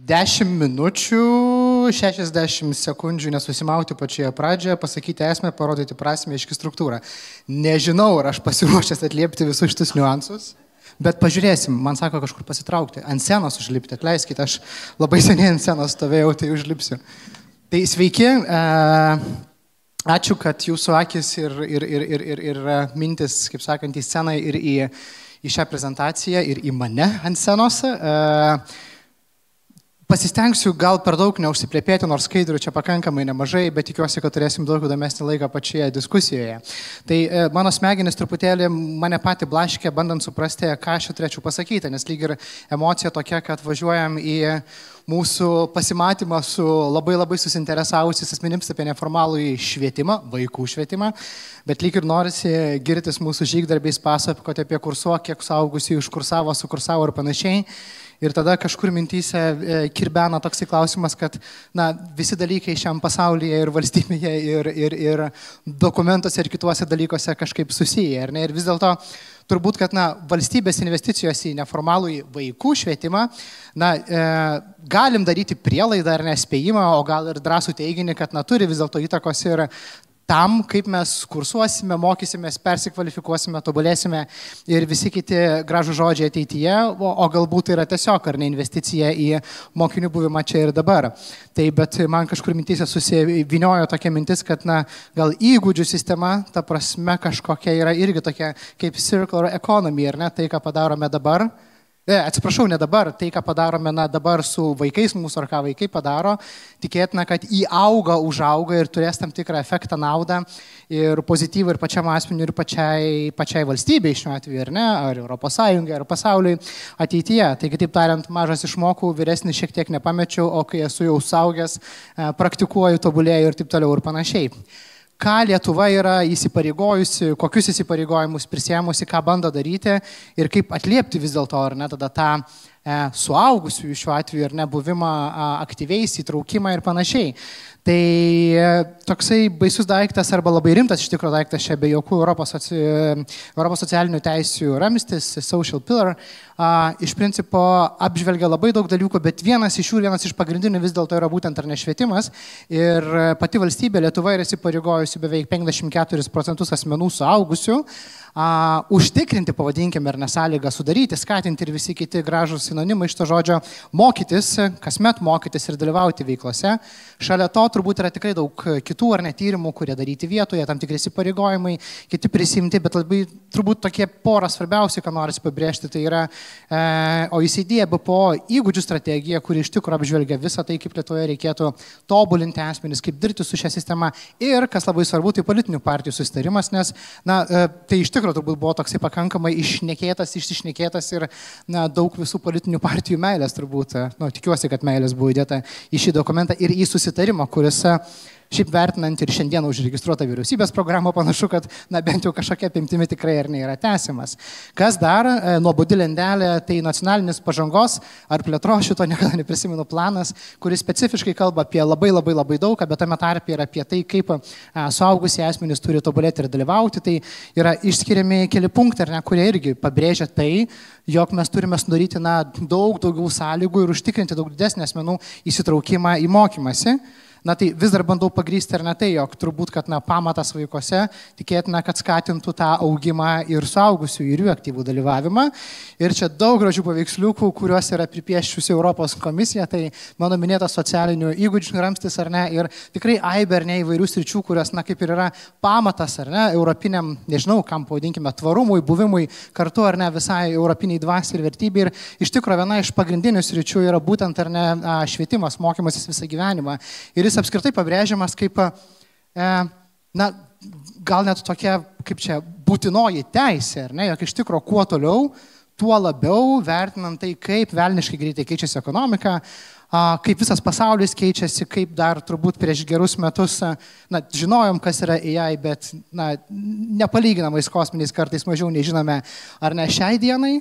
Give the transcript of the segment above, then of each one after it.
10 minučių, 60 sekundžių nesusimauti pačioje pradžioje, pasakyti esmę, parodyti prasmę, aiški struktūrą. Nežinau, ar aš pasiruošęs atliepti visus šitus niuansus, bet pažiūrėsim, man sako kažkur pasitraukti, ant scenos užlipti, atleiskite, aš labai seniai ant scenos stovėjau, tai užlipsiu. Tai sveiki, ačiū, kad jūsų akis ir mintis, kaip sakant, į sceną ir į šią prezentaciją ir į mane ant scenos. Pasistengsiu gal per daug neužsiplėpėti, nors skaidrių čia pakankamai nemažai, bet tikiuosi, kad turėsim daug įdomesnį laiką pačioje diskusijoje. Tai mano smegenis truputėlį mane patį blaškė, bandant suprasti, ką aš čia turėčiau pasakyti, nes lyg ir emocija tokia, kad važiuojam į mūsų pasimatymą su labai susinteresavusiais asmenims apie neformalų švietimą, vaikų švietimą, bet lyg ir norisi girtis mūsų žygdarbiais pasakoti apie kursuok, kiek suaugusių iškursavo, sukursavo ir panašiai. Ir tada kažkur mintyse kirbena toksai klausimas, kad visi dalykai šiam pasaulyje ir valstybėje ir dokumentuose ir kituose dalykuose kažkaip susiję. Ir vis dėlto turbūt, kad valstybės investicijos į neformalų vaikų švietimą, galim daryti prielaidą ar nespėjimą, o gal ir drąsų teiginį, kad turi vis dėlto įtakos ir tam, kaip mes kursuosime, mokysimės, persikvalifikuosime, tobulėsime ir visi kiti gražų žodžiai ateityje, o galbūt yra tiesiog ar ne investicija į mokinių buvimą čia ir dabar. Tai bet man kažkur mintyse susiviniojo tokia mintis, kad gal įgūdžių sistema, ta prasme kažkokia yra irgi tokia kaip circular economy, ar ne, tai ką padarome dabar. Atsiprašau, ne dabar, tai ką padarome dabar su vaikais mūsų, ar ką vaikai padaro, tikėtina, kad įauga, užauga ir turės tam tikrą efektą, naudą ir pozityvą ir pačiam asmeniu, ir pačiai valstybei šiuo atveju, ar ne, ar Europos Sąjungai, ar pasauliui ateityje. Tai kitaip tariant, mažas išmokau, vyresnis šiek tiek nepamečiau, o kai esu jau suaugęs, praktikuoju, tobulėju ir taip toliau ir panašiai. Ką Lietuva yra įsipareigojusi, kokius įsipareigojimus prisėmusi, ką bando daryti ir kaip atliepti vis dėlto, ar ne, tada tą suaugusiųjų šiuo atveju ir nebuvimą aktyviais, įtraukimą ir panašiai. Tai toksai baisus daiktas arba labai rimtas iš tikrųjų daiktas čia be jokių Europos socialinių teisių ramstis, social pillar, iš principo apžvelgia labai daug dalykų, bet vienas iš pagrindinių vis dėlto yra būtent ar ne švietimas ir pati valstybė Lietuva yra įsipareigojusi beveik 54% asmenų suaugusių, užtikrinti, pavadinkime, ar nesąlygą sudaryti, skatinti ir visi kiti gražūs sinonimai iš to žodžio mokytis, kasmet mokytis ir dalyvauti veiklose. Šalia to turbūt yra tikrai daug kitų ar net tyrimų, kurie daryti vietoje, tam tikri įsipareigojimai, kiti prisimti, bet labai turbūt tokie porą svarbiausių, ką norisi pabrėžti, tai yra OECD BPO įgūdžių strategija, kuri iš tikrųjų apžvelgia visą tai, kaip Lietuvoje reikėtų tobulinti asmenis, kaip dirbti su šią sistemą ir, kas labai svarbu, tai politinių partijų susitarimas, nes tai iš tikrųjų turbūt buvo toksai pakankamai iššnekėtas ir daug visų politinių partijų meilės turbūt, tikiuosi, kad meilės buvo įdėta į šį dokumentą ir į susitarimą, kuris šiaip vertinant ir šiandieną užregistruotą vyriausybės programą, panašu, kad bent jau kažkokia apimtimi tikrai ar ne yra tęsimas. Kas dar, nuobodi lentelė, tai nacionalinis pažangos ar plėtros, šito niekada neprisimenu, planas, kuris specifiškai kalba apie labai daug, bet tame tarpe yra apie tai, kaip suaugusiai asmenys turi tobulėti ir dalyvauti. Tai yra išskiriami keli punktai, ar ne, kurie irgi pabrėžia tai, jog mes turime sudaryti daug daugiau sąlygų ir užtikrinti daug didesnį asmenų įsitraukimą į mokymąsi. Tai vis dar bandau pagrysti ar ne tai, jog turbūt, kad pamatas vaikuose tikėtina, kad skatintų tą augimą ir suaugusių ir jų aktyvų dalyvavimą. Ir čia daug gražių paveiksliukų, kuriuos yra pripieščiusi Europos komisija, tai mano minėtas socialinių įgūdžių ramstis ar ne, ir tikrai aibė ar ne įvairių sričių, kurios kaip ir yra pamatas ar ne, europiniam, nežinau, kam pavadinkime, tvarumui, buvimui, kartu ar ne visai europiniai dvasiai ir vertybei. Ir iš tikrųjų viena iš pagrindinių sričių yra būtent ar ne švietimas, mokymasis visą gyvenimą. Ir jis apskritai pabrėžiamas kaip, gal net tokia, kaip čia, būtinoji teisė, ar ne, jog iš tikrųjų kuo toliau, tuo labiau vertinant tai, kaip velniškai greitai keičiasi ekonomika, kaip visas pasaulis keičiasi, kaip dar turbūt prieš gerus metus, žinojom, kas yra AI, bet nepalyginamais kosminiais kartais mažiau nežinome, ar ne šiai dienai.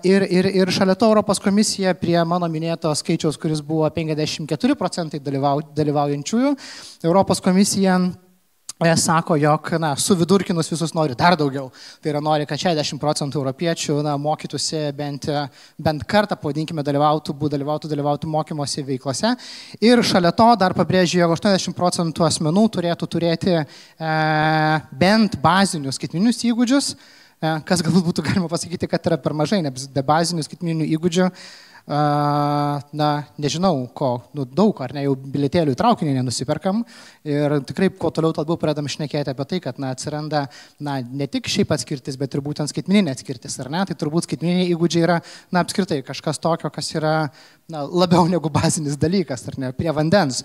Ir šalia to Europos komisija prie mano minėto skaičiaus, kuris buvo 54% dalyvaujančiųjų, Europos komisija sako, jog suvidurkinus visus nori dar daugiau. Tai yra nori, kad 60% europiečių mokytųsi bent kartą, pavadinkime, dalyvautų mokymosi veiklose. Ir šalia to dar pabrėžė, jog 80% asmenų turėtų turėti bent bazinius skaitmeninius įgūdžius, kas galbūt būtų galima pasakyti, kad yra per mažai, nes be bazinių skaitmeninių įgūdžių nežinau ko, daug, ar ne, jau bilietėlių į traukinį nenusiperkam ir tikrai kuo toliau labiau pradedam šnekėti apie tai, kad atsiranda ne tik šiaip atskirtis, bet ir būtent skaitmeninė atskirtis, ar ne, tai turbūt skaitmeniniai įgūdžiai yra apskritai kažkas tokio, kas yra labiau negu bazinis dalykas, ar ne, prie vandens.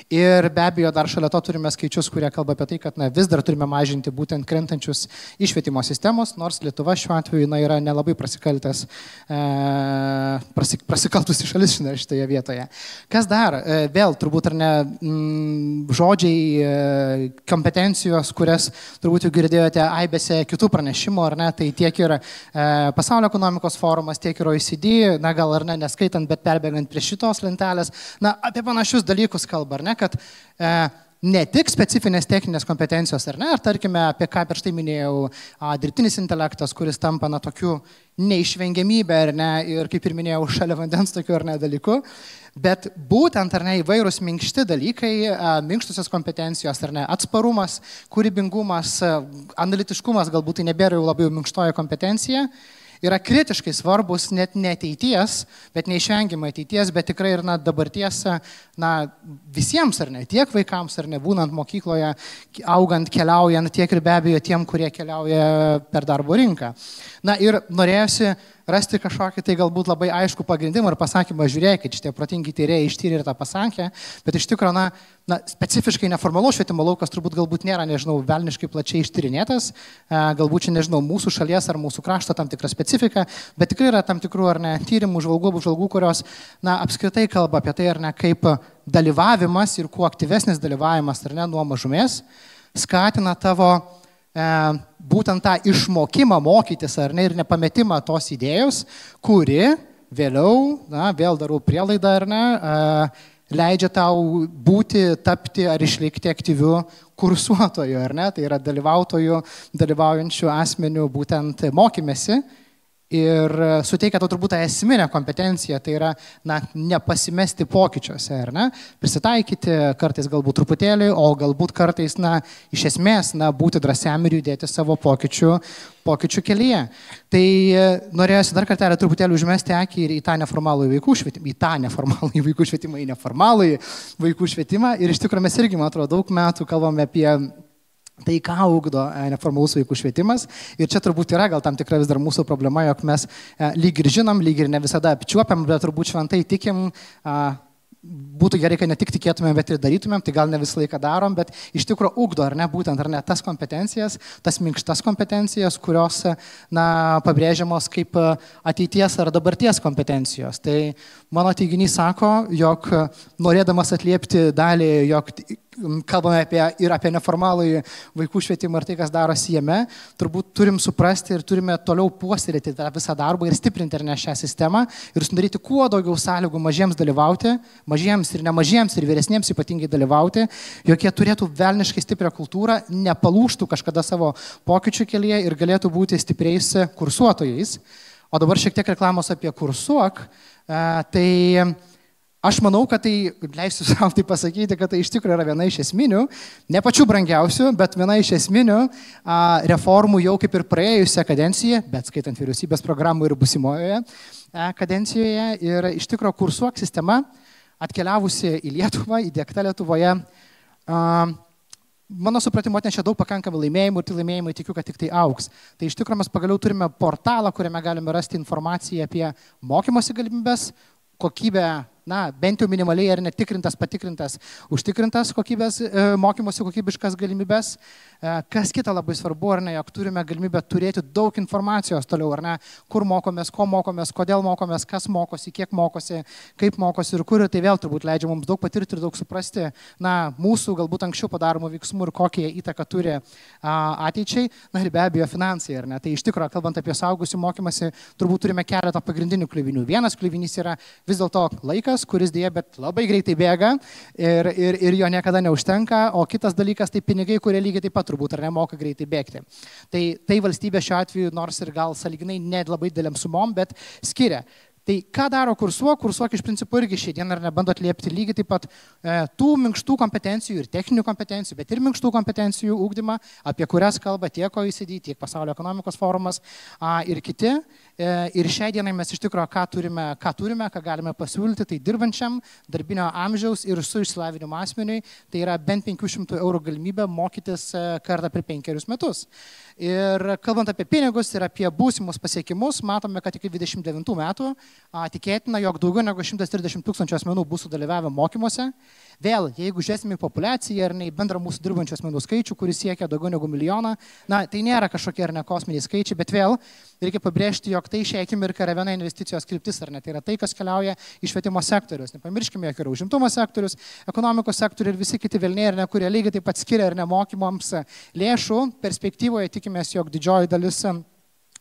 Ir be abejo dar šalia to turime skaičius, kurie kalba apie tai, kad vis dar turime mažinti būtent krentančius iš švietimo sistemos, nors Lietuva šiuo atveju yra nelabai prasikaltusi šalis šitoje vietoje. Kas dar? Vėl turbūt ar ne žodžiai, kompetencijos, kurias turbūt jau girdėjote aibėse kitų pranešimų, ar ne, tai tiek ir Pasaulio ekonomikos forumas, tiek ir OECD, gal ar ne, neskaitant, bet perbėgant prie šitos lentelės, apie panašius dalykus kalba, ar ne, kad ne tik specifinės techninės kompetencijos, ar ne, ar tarkime, apie ką prieš tai minėjau, dirbtinis intelektas, kuris tampa tokiu neišvengiamybė, ar ne, ir kaip ir minėjau, šalia vandens tokiu ar ne dalyku, bet būtent, ar ne, įvairūs minkšti dalykai, minkštusios kompetencijos, ar ne, atsparumas, kūrybingumas, analitiškumas, galbūt tai nebėra jau labiau minkštoji kompetencija, yra kritiškai svarbus net ne ateities, bet neišvengiamai ateities, bet tikrai ir dabarties visiems, ar ne, tiek vaikams, ar ne, būnant mokykloje, augant, keliaujant, tiek ir be abejo tiem, kurie keliauja per darbo rinką. Ir norėjusi rasti kažkokį tai galbūt labai aišku pagrindimą ir pasakymą, žiūrėkit, šitie protingi tyrėjai ištyrė ir tą pasakė, bet iš tikrųjų, specifiškai neformalaus švietimo laukas turbūt galbūt nėra, nežinau, velniškai plačiai ištyrinėtas, galbūt čia, nežinau, mūsų šalies ar mūsų krašto tam tikra specifika, bet tikrai yra tam tikrų, ar ne, tyrimų, žvalgų, kurios, apskritai kalba apie tai, ar ne, kaip dalyvavimas ir kuo aktyvesnis dalyvavimas, ar ne, nuo mažumės, skatina tavo būtent tą išmokimą mokytis, ar ne, ir nepametimą tos idėjos, kuri vėliau, vėl darau prielaidą, ar ne, leidžia tau būti, tapti ar išlikti aktyviu kursuotoju, ar ne, tai yra dalyvaujančių asmenių būtent mokymesi. Ir suteikia tau turbūt tą esminę kompetenciją, tai yra nepasimesti pokyčiuose, ar ne, prisitaikyti kartais galbūt truputėlį, o galbūt kartais iš esmės būti drąsiam ir judėti savo pokyčių kelyje. Tai norėjusi dar kartelį truputėlį užmesti akį ir į tą neformalų vaikų švietimą, į neformalų vaikų švietimą. Ir iš tikrųjų mes irgi, man atrodo, daug metų kalbame apie tai, ką ugdo neformalus vaikų švietimas. Ir čia turbūt yra gal tam tikra vis dar mūsų problema, jog mes lyg ir žinom, lyg ir ne visada apčiuopiam, bet turbūt šventai tikim. Būtų gerai, kad ne tik tikėtumėm, bet ir darytumėm, tai gal ne visą laiką darom, bet iš tikrųjų ugdo, ar ne, būtent, ar ne, tas kompetencijas, tas minkštas kompetencijas, kurios, pabrėžiamos kaip ateities ar dabarties kompetencijos. Tai mano teiginys sako, jog norėdamas atliepti dalį, jog kalbame apie neformalų vaikų švietimą ir tai, kas darosi jame, turbūt turim suprasti ir turime toliau puoselėti tą visą darbą ir stiprinti ar ne šią sistemą ir sudaryti kuo daugiau sąlygų mažiems dalyvauti, mažiems ir nemažiems ir vyresniems ypatingai dalyvauti, jog jie turėtų velniškai stiprią kultūrą, nepalūštų kažkada savo pokyčių kelyje ir galėtų būti stipriais kursuotojais. O dabar šiek tiek reklamos apie kursuok, tai aš manau, kad tai, leisiu savo tai pasakyti, kad tai iš tikrųjų yra viena iš esminių, ne pačių brangiausių, bet viena iš esminių reformų jau kaip ir praėjusią kadenciją, bet skaitant vyriausybės programų ir busimojoje kadencijoje. Ir iš tikrųjų kursuok sistema atkeliavusi į Lietuvą, įdiegta Lietuvoje, mano supratimu atnešė daug pakankamai laimėjimų ir tai laimėjimai tikiu, kad tik tai augs. Tai iš tikrųjų mes pagaliau turime portalą, kuriame galime rasti informaciją apie mokymosi galimybės, kokybę, bent jau minimaliai ar netikrintas, patikrintas, užtikrintas kokybės, mokymosi kokybiškas galimybės. Kas kita labai svarbu, ar ne, jog turime galimybę turėti daug informacijos toliau, ar ne, kur mokomės, ko mokomės, kodėl mokomės, kas mokosi, kiek mokosi, kaip mokosi ir kur. Ir tai vėl turbūt leidžia mums daug patirti ir daug suprasti, mūsų galbūt anksčiau padaromų veiksmų ir kokie įtaką turi ateičiai. Ir be abejo finansai, ar ne. Tai iš tikrųjų, kalbant apie suaugusių mokymąsi, turbūt turime keletą pagrindinių kliuvinių. Vienas kliuvinys yra vis dėlto laikas. dalykas, kuris dėja, bet labai greitai bėga ir jo niekada neužtenka, o kitas dalykas tai pinigai, kurie lygiai taip pat turbūt ar nemoka greitai bėgti. Tai valstybė šiuo atveju, nors ir gal sąlyginai net labai dideliam sumom, bet skiria. Tai ką daro Kursuok? Kursuok iš principo irgi šiandien ar nebando atliepti lygiai taip pat tų minkštų kompetencijų ir techninių kompetencijų, bet ir minkštų kompetencijų ugdymą, apie kurias kalba tiek OECD, tiek Pasaulio ekonomikos forumas ir kiti. Ir šiai dienai mes iš tikrųjų ką turime, ką galime pasiūlyti, tai dirbančiam, darbinio amžiaus ir su išsilavinimu asmeniui, tai yra bent 500 eurų galimybė mokytis kartą per 5 metus. Ir kalbant apie pinigus ir apie būsimus pasiekimus, matome, kad iki 29 metų tikėtina, jog daugiau negu 130 tūkstančių asmenų bus sudalyvavę mokymuose. Vėl, jeigu žiūrėsime į populiaciją ir į bendrą mūsų dirbančių asmenų skaičių, kuris siekia daugiau negu 1 milijoną, tai nėra kažkokie ar ne kosminiai skaičiai, bet vėl reikia pabrėžti, jog tai šią akimirką yra viena investicijos kryptis, ar ne, tai yra tai, kas keliauja iš švietimo sektorius. Nepamirškime, jog yra užimtumo sektorius, ekonomikos sektorius ir visi kiti velniai, ar ne, kurie lygiai taip pat skiria ar ne mokymams lėšų. Perspektyvoje tikimės, jog didžioji dalis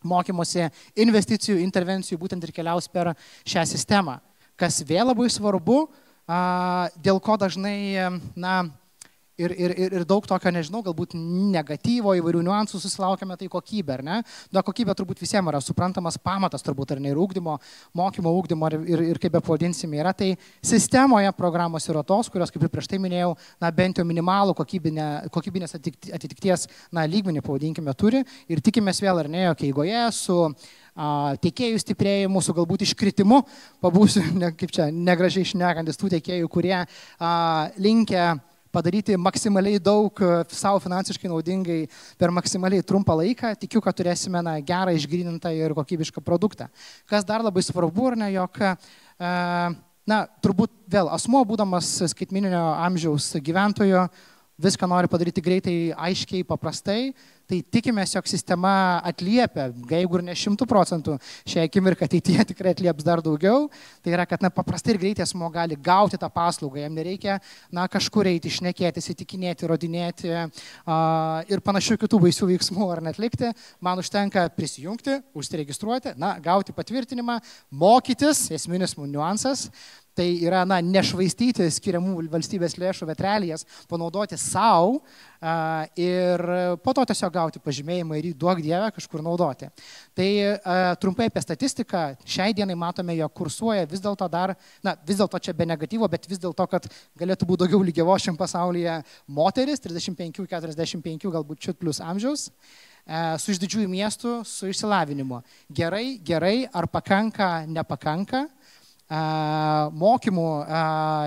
mokymosi investicijų, intervencijų būtent ir keliaus per šią sistemą. Kas vėl labai svarbu, dėl ko dažnai, ir daug tokio, nežinau, galbūt negatyvo, įvairių niuansų susilaukiame, tai kokybė, ar ne? Kokybė turbūt visiems yra suprantamas pamatas, turbūt, ar ne, ir ugdymo, mokymo ugdymo, ir kaip be pavadinsime, yra. Tai sistemoje programos yra tos, kurios, kaip ir prieš tai minėjau, bent jau minimalų kokybinės atitikties lygmenį, pavadinkime, turi. Ir tikimės vėl, ar ne, jog eigoje su tiekėjų stiprėjimu, su galbūt iškritimu, pabūsiu, kaip čia, negražiai šnekantis tų tiekėjų, kurie linkia padaryti maksimaliai daug savo finansiškai naudingai per maksimaliai trumpą laiką, tikiu, kad turėsime gerą, išgrynintą ir kokybišką produktą. Kas dar labai svarbu, ar ne, jog, turbūt vėl asmuo, būdamas skaitmeninio amžiaus gyventojo, viską nori padaryti greitai, aiškiai, paprastai, tai tikimės, jog sistema atliepia, jeigu ir ne 100%, šią akimirką ateityje tikrai atlieps dar daugiau, tai yra, kad paprastai ir greitai asmuo gali gauti tą paslaugą, jam nereikia kažkur eiti, šnekėtis, įtikinėti, rodinėti ir panašių kitų baisių veiksmų ar net atlikti. Man užtenka prisijungti, užsiregistruoti, gauti patvirtinimą, mokytis, esminis niuansas. Tai yra nešvaistyti skiriamų valstybės lėšų, bet realijas panaudoti savo ir po to tiesiog gauti pažymėjimą ir jį duok Dieve kažkur naudoti. Tai trumpai apie statistiką. Šiai dienai matome, jog kursuoja vis dėlto dar, vis dėlto čia be negatyvo, bet vis dėlto, kad galėtų būti daugiau lygiavošiam pasaulyje moteris, 35-45 galbūt čiut plus amžiaus, su iš didžiųjų miestų, su išsilavinimu. Gerai, ar pakanka, nepakanka. Mokymų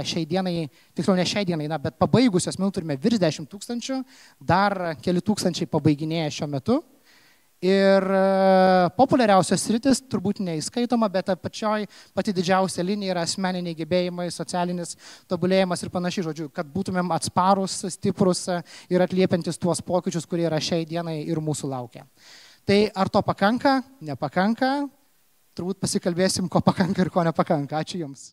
šiai dienai, tiksliau ne šiai dienai, bet pabaigusios asmenų turime virš 10 tūkstančių, dar keli tūkstančiai pabaiginėja šiuo metu. Ir populiariausios sritis, turbūt neįskaitoma, bet pati didžiausia linija yra asmeniniai gebėjimai, socialinis tobulėjimas ir panašiai, žodžiu, kad būtumėm atsparus, stiprus ir atliepiantis tuos pokyčius, kurie yra šiai dienai ir mūsų laukia. Tai ar to pakanka, nepakanka? Turbūt pasikalbėsim, ko pakanka ir ko nepakanka. Ačiū Jums.